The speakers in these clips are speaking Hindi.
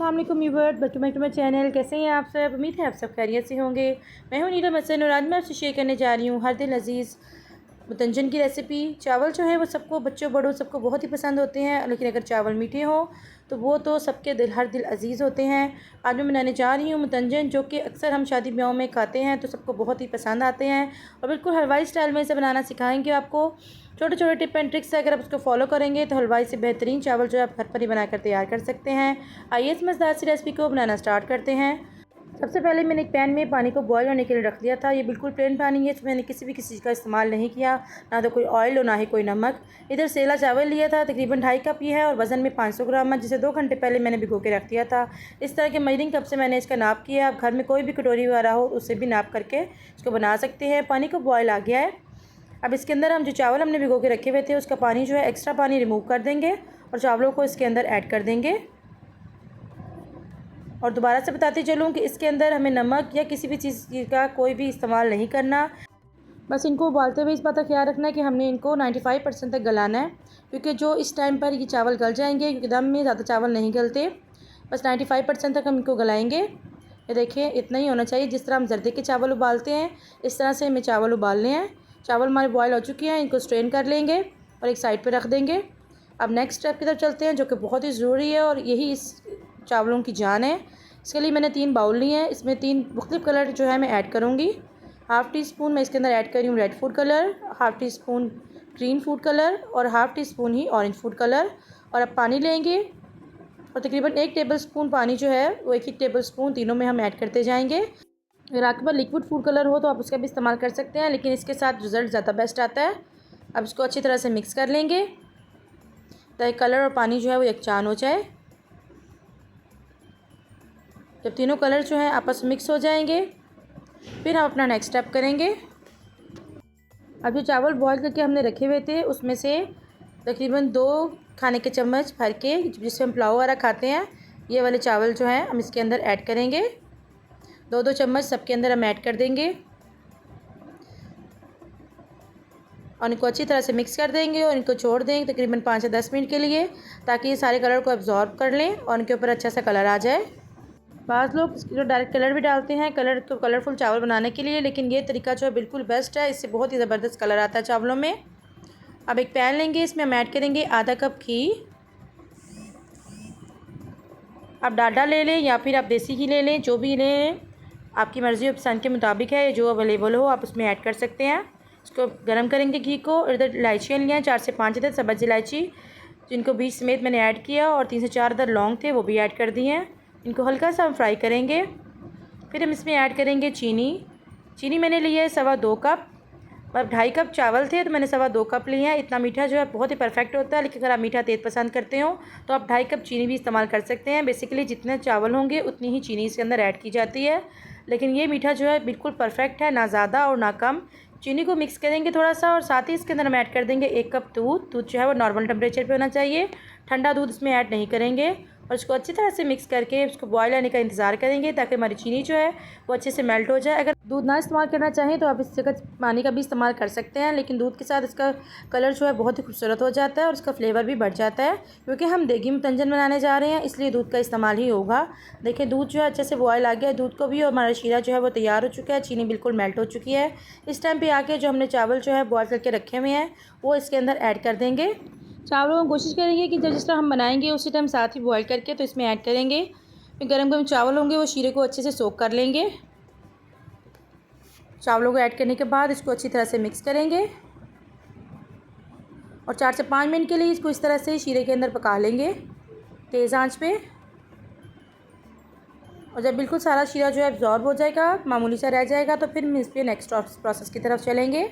अस्सलाम वालेकुम viewers, welcome back to my channel. कैसे हैं आप सब? उम्मीद है आप सब खैरियत से होंगे। मैं हूं नीलम हसन और आज मैं आपसे शेयर करने जा रही हूं हर दिल अजीज़ मुतंजन की रेसिपी। चावल जो है वो सबको, बच्चों बड़ों सबको बहुत ही पसंद होते हैं, लेकिन अगर चावल मीठे हों तो वो तो सबके दिल, हर दिल अजीज़ होते हैं। आज मैं बनाने जा रही हूँ मुतंजन, जो कि अक्सर हम शादी ब्याहों में खाते हैं तो सबको बहुत ही पसंद आते हैं और बिल्कुल हलवाई स्टाइल में इसे बनाना सिखाएंगे आपको। छोटे छोटे टिप एंड ट्रिक्स है, अगर आप उसको फॉलो करेंगे तो हलवाई से बेहतरीन चावल जो है आप घर पर ही बनाकर तैयार कर सकते हैं। आइए इस मज़ेदार सी रेसिपी को बनाना स्टार्ट करते हैं। सबसे पहले मैंने एक पैन में पानी को बॉयल होने के लिए रख दिया था। ये बिल्कुल प्लेन पानी है, इसमें मैंने किसी भी चीज़ का इस्तेमाल नहीं किया, ना तो कोई ऑयल और ना ही कोई नमक। इधर सेला चावल लिया था, तकरीबन 2.5 कप ये है और वज़न में 500 ग्राम है, जिसे 2 घंटे पहले मैंने भिगो के रख दिया था। इस तरह के मेजरिंग कप से मैंने इसका नाप किया। आप घर में कोई भी कटोरी वगैरह हो उससे भी नाप करके इसको बना सकते हैं। पानी को बॉयल आ गया है। अब इसके अंदर हम जो चावल हमने भिगो के रखे हुए थे उसका पानी जो है, एक्स्ट्रा पानी रिमूव कर देंगे और चावलों को इसके अंदर ऐड कर देंगे। और दोबारा से बताती चलूँ कि इसके अंदर हमें नमक या किसी भी चीज़ का कोई भी इस्तेमाल नहीं करना। बस इनको उबालते हुए इस बात का ख्याल रखना है कि हमने इनको 95% तक गलाना है, क्योंकि जो इस टाइम पर ये चावल गल जाएंगे, क्योंकि दम में ज़्यादा चावल नहीं गलते। बस 95% तक हम इनको गलाएंगे। ये देखिए, इतना ही होना चाहिए। जिस तरह हम जर्दे के चावल उबालते हैं इस तरह से हमें चावल उबालने हैं। चावल हमारे बॉयल हो चुके हैं, इनको स्ट्रेन कर लेंगे और एक साइड पर रख देंगे। अब नेक्स्ट स्टेप की तरफ चलते हैं, जो कि बहुत ही ज़रूरी है और यही इस चावलों की जान है। इसके लिए मैंने 3 बाउल लिए हैं। इसमें 3 मुख्तलिफ कलर जो है मैं ऐड करूँगी। हाफ़ टी स्पून मैं इसके अंदर ऐड कर रही हूँ red food colour, half tea spoon green food colour और हाफ़ टी स्पून ही ऑरेंज फूड कलर। और अब पानी लेंगे और तकरीबन 1 टेबल स्पून पानी जो है वो 1 टेबल स्पून तीनों में हम ऐड करते जाएंगे। अगर आपके पास लिक्विड फूड कलर हो तो आप उसका भी इस्तेमाल कर सकते हैं, लेकिन इसके साथ रिज़ल्ट ज़्यादा बेस्ट आता है। अब इसको अच्छी तरह से मिक्स कर लेंगे ताकि कलर और पानी जो है वो यकजान हो जाए। जब तीनों कलर जो हैं आपस में मिक्स हो जाएंगे फिर हम अपना नेक्स्ट स्टेप करेंगे। अब जो चावल बॉयल करके हमने रखे हुए थे उसमें से तकरीबन 2 खाने के चम्मच भर के, जिससे हम पुलाव वगैरह खाते हैं, ये वाले चावल जो हैं हम इसके अंदर ऐड करेंगे। 2-2 चम्मच सबके अंदर हम ऐड कर देंगे और इनको अच्छी तरह से मिक्स कर देंगे और इनको छोड़ देंगे तकरीबन 5 से 10 मिनट के लिए, ताकि ये सारे कलर को एब्जॉर्ब कर लें और इनके ऊपर अच्छा सा कलर आ जाए। बाज़ लोग जो डायरेक्ट कलर भी डालते हैं कलर तो कलरफुल चावल बनाने के लिए, लेकिन ये तरीका जो है बिल्कुल बेस्ट है, इससे बहुत ही ज़बरदस्त कलर आता है चावलों में। अब एक पैन लेंगे, इसमें हम ऐड करेंगे आधा कप घी। आप डालडा ले लें या फिर आप देसी घी ले लें, जो भी लें आपकी मर्ज़ी और पसंद के मुताबिक है, जो अवेलेबल हो आप उसमें ऐड कर सकते हैं। इसको गर्म करेंगे घी को। इधर इलायचियाँ लिया हैं 4 से 5 इधर सब्ज़ इलायची, जिनको बीज समेत मैंने ऐड किया, और 3 से 4 इधर लौंग थे वो भी ऐड कर दिए हैं। इनको हल्का सा हम फ्राई करेंगे। फिर हम इसमें ऐड करेंगे चीनी। चीनी मैंने लिया है 2.25 कप। अब 2.5 कप चावल थे तो मैंने 2.25 कप लिए हैं। इतना मीठा जो है बहुत ही परफेक्ट होता है, लेकिन अगर आप मीठा तेज़ पसंद करते हो तो आप 2.5 कप चीनी भी इस्तेमाल कर सकते हैं। बेसिकली जितने चावल होंगे उतनी ही चीनी इसके अंदर ऐड की जाती है, लेकिन ये मीठा जो है बिल्कुल परफेक्ट है, ना ज़्यादा और ना कम। चीनी को मिक्स करेंगे थोड़ा सा और साथ ही इसके अंदर हम ऐड कर देंगे 1 कप दूध। दूध जो है वो नॉर्मल टेम्परेचर पे होना चाहिए, ठंडा दूध इसमें ऐड नहीं करेंगे। और इसको अच्छी तरह से मिक्स करके उसको बॉयल आने का इंतज़ार करेंगे ताकि हमारी चीनी जो है वो अच्छे से मेल्ट हो जाए। अगर दूध ना इस्तेमाल करना चाहें तो आप इस जगह पानी का भी इस्तेमाल कर सकते हैं, लेकिन दूध के साथ इसका कलर जो है बहुत ही खूबसूरत हो जाता है और इसका फ्लेवर भी बढ़ जाता है। क्योंकि हम देगी मुतंजन बनाने जा रहे हैं इसलिए दूध का इस्तेमाल ही होगा। देखिए, दूध जो है अच्छे से बॉयल आ गया है दूध को भी, और हमारा शीरा जो है वो तैयार हो चुका है, चीनी बिल्कुल मेल्ट हो चुकी है। इस टाइम पर आके जो हमने चावल जो है बॉयल करके रखे हुए हैं वो इसके अंदर ऐड कर देंगे। चावलों को कोशिश करेंगे कि जब जिस तरह हम बनाएंगे उसी टाइम साथ ही बॉयल करके तो इसमें ऐड करेंगे। फिर गर्म गर्म चावल होंगे वो शीरे को अच्छे से सोक कर लेंगे। चावलों को ऐड करने के बाद इसको अच्छी तरह से मिक्स करेंगे और 4 से 5 मिनट के लिए इसको इस तरह से शीरे के अंदर पका लेंगे तेज़ आंच पे। और जब बिल्कुल सारा शीरा जो है एब्जॉर्ब हो जाएगा, मामूली सा रह जाएगा, तो फिर हम इस पर नेक्स्ट प्रोसेस की तरफ चलेंगे।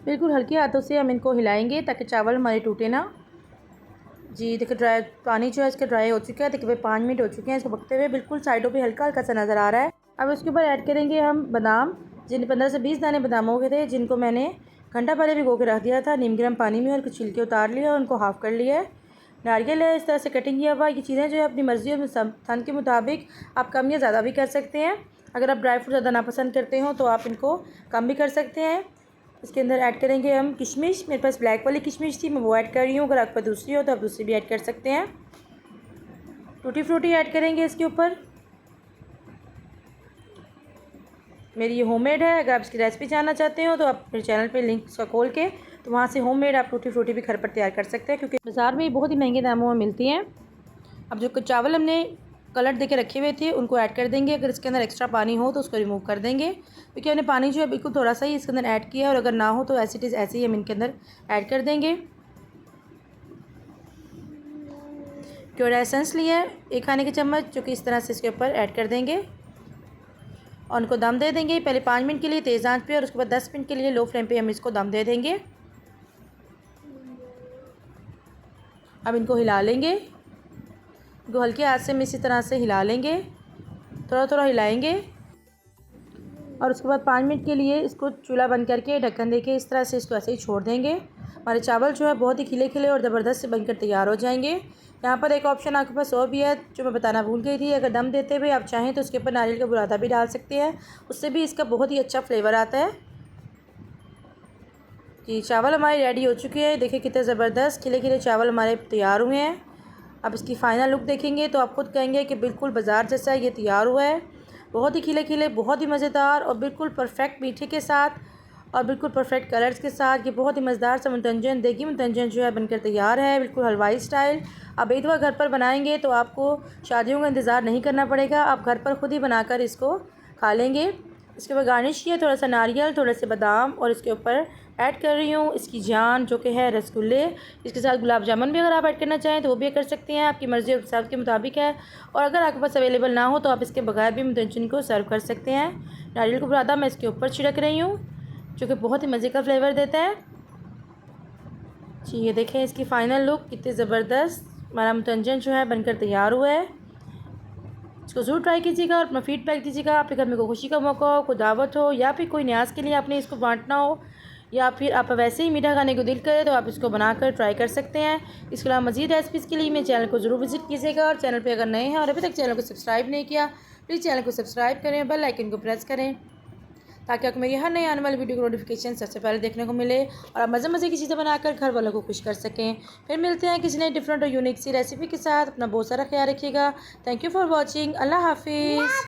बिल्कुल हल्के हाथों से हम इनको हिलाएंगे ताकि चावल हमारे टूटे ना। जी देखिए, ड्राई पानी जो है इसका ड्राई हो चुका है। देखिए 5 मिनट हो चुके हैं इसको पकते हुए, बिल्कुल साइडों पे हल्का हल्का सा नज़र आ रहा है। अब इसके ऊपर ऐड करेंगे हम बादाम, जिन 15 से 20 दाने बादामों के थे, जिनको मैंने घंटा पहले भिगो के रख दिया था नीम गर्म पानी में, और कुछ छिलके उतार लिए और उनको हाफ़ कर लिया है। नारियल है इस तरह से कटिंग किया हुआ। ये चीज़ें जो है अपनी मर्ज़ी और पसंद के मुताबिक आप कम या ज़्यादा भी कर सकते हैं। अगर आप ड्राई फ्रूट ज़्यादा नापसंद करते हो तो आप इनको कम भी कर सकते हैं। इसके अंदर ऐड करेंगे हम किशमिश। मेरे पास ब्लैक वाली किशमिश थी, मैं वो ऐड कर रही हूँ। अगर आपके पास दूसरी हो तो आप दूसरी भी ऐड कर सकते हैं। टूटी फ्रूटी ऐड करेंगे इसके ऊपर। मेरी ये होममेड है। अगर आप इसकी रेसिपी जानना चाहते हो तो आप मेरे चैनल पे लिंक उसका खोल के तो वहाँ से होममेड आप टूटी फ्रूटी भी घर पर तैयार कर सकते हैं, क्योंकि बाज़ार में बहुत ही महंगे दामों में मिलती हैं। अब जो चावल हमने कलर दे के रखे हुए थे उनको ऐड कर देंगे। अगर इसके अंदर एक्स्ट्रा पानी हो तो उसको रिमूव कर देंगे, क्योंकि हमने पानी जो है बिल्कुल थोड़ा सा ही इसके अंदर ऐड किया है, और अगर ना हो तो ऐसे इट इज़ ऐसे ही हम इनके अंदर ऐड कर देंगे। क्योर एसेंस लिया है 1 खाने के चम्मच, जो कि इस तरह से इसके ऊपर ऐड कर देंगे और उनको दम दे देंगे पहले 5 मिनट के लिए तेज़ आंच पे, और उसके बाद 10 मिनट के लिए लो फ्लेम पे हम इसको दम दे देंगे। अब इनको हिला लेंगे, इनको हल्के हाथ से हम इसी तरह से हिला लेंगे, थोड़ा थोड़ा हिलाएंगे, और उसके बाद 5 मिनट के लिए इसको चूल्हा बंद करके ढक्कन देके इस तरह से इसको ऐसे ही छोड़ देंगे। हमारे चावल जो है बहुत ही खिले खिले और ज़बरदस्त से बनकर तैयार हो जाएंगे। यहाँ पर एक ऑप्शन आपके पास और भी है जो मैं बताना भूल गई थी। अगर दम देते हुए आप चाहें तो उसके ऊपर नारियल का बुरादा भी डाल सकते हैं, उससे भी इसका बहुत ही अच्छा फ्लेवर आता है। जी चावल हमारे रेडी हो चुके हैं। देखिए कितने ज़बरदस्त खिले खिले चावल हमारे तैयार हुए हैं। अब इसकी फ़ाइनल लुक देखेंगे तो आप खुद कहेंगे कि बिल्कुल बाज़ार जैसा ये तैयार हुआ है। बहुत ही खिले खिले, बहुत ही मज़ेदार और बिल्कुल परफेक्ट मीठे के साथ और बिल्कुल परफेक्ट कलर्स के साथ ये बहुत ही मज़ेदार सा मुतंजन देगी मुतंजन जो है बनकर तैयार है, बिल्कुल हलवाई स्टाइल। आप एक दफ़ा घर पर बनाएंगे तो आपको शादियों का इंतज़ार नहीं करना पड़ेगा, आप घर पर खुद ही बनाकर इसको खा लेंगे। इसके ऊपर गार्निश किया थोड़ा सा नारियल, थोड़े से बादाम, और इसके ऊपर ऐड कर रही हूँ इसकी जान जो कि है रसगुल्ले। इसके साथ गुलाब जामुन भी अगर आप ऐड करना चाहें तो वो भी कर सकते हैं, आपकी मर्ज़ी और हिसाब के मुताबिक है। और अगर आपके पास अवेलेबल ना हो तो आप इसके बगैर भी मुतंजन को सर्व कर सकते हैं। नारियल को बुरादा मैं इसके ऊपर छिड़क रही हूँ, जो कि बहुत ही मज़े का फ्लेवर देता है। जी ये देखें इसकी फ़ाइनल लुक कितनी ज़बरदस्त हमारा मुतंजन जो है बनकर तैयार हुआ है। इसको ज़रूर ट्राई कीजिएगा और अपना फीडबैक दीजिएगा। आपके घर में कोई खुशी का मौका हो, कोई दावत हो, या फिर कोई न्याज़ के लिए आपने इसको बांटना हो, या फिर आप वैसे ही मीठा खाने को दिल करे तो आप इसको बनाकर ट्राई कर सकते हैं। इसके अलावा मज़ीद रेसिपीज़ के लिए मेरे चैनल को ज़रूर विजिट कीजिएगा, और चैनल पे अगर नए हैं और अभी तक चैनल को सब्सक्राइब नहीं किया प्लीज़ चैनल को सब्सक्राइब करें, बेल आइकन को प्रेस करें, ताकि आपको मेरी हर नई आने वाली वीडियो की नोटिफिकेशन सबसे पहले देखने को मिले और आप मज़े मज़े की चीज़ें बनाकर घर वालों को खुश कर सकें। फिर मिलते हैं किसी नई डिफरेंट और यूनिक सी रेसिपी के साथ। अपना बहुत सारा ख्याल रखिएगा। Thank you for watching. Allah हाफिज़।